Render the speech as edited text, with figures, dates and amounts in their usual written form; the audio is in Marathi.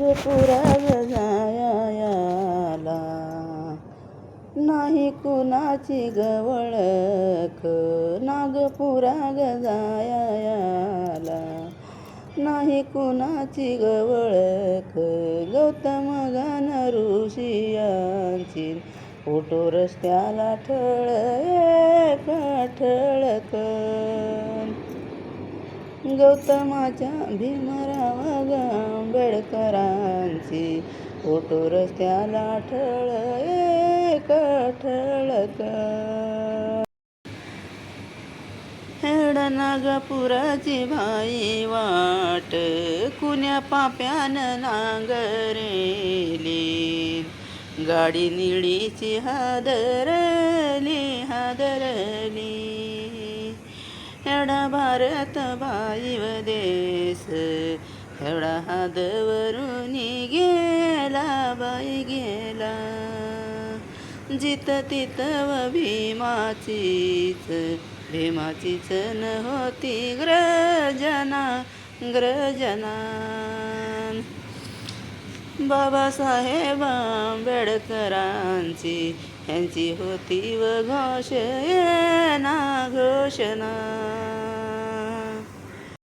पुराग जायाला नाही कुणाची गवळख, नागपुराग जायाला नाही कुणाची गवळख. गौतम गान ऋषियांची फोटो रस्त्याला ठळक ठळक. गौतमाच्या भीमराव आंबेडकरांची फोटो रस्त्याला ठळक ठळक. हेडनागपुराची भाई वाट कुण्या पाप्यानं नांगरेली, गाडी निळीची हादरली हादरली. एवढा भारत भाई व देश, एवढा हादवरून गेला बाई गेला. जित तित व भीमाचीच नव्हती ग्रजना ग्रजना. बाबासाहेब आंबेडकरांची ह्यांची होती व घोषणा घोषणा.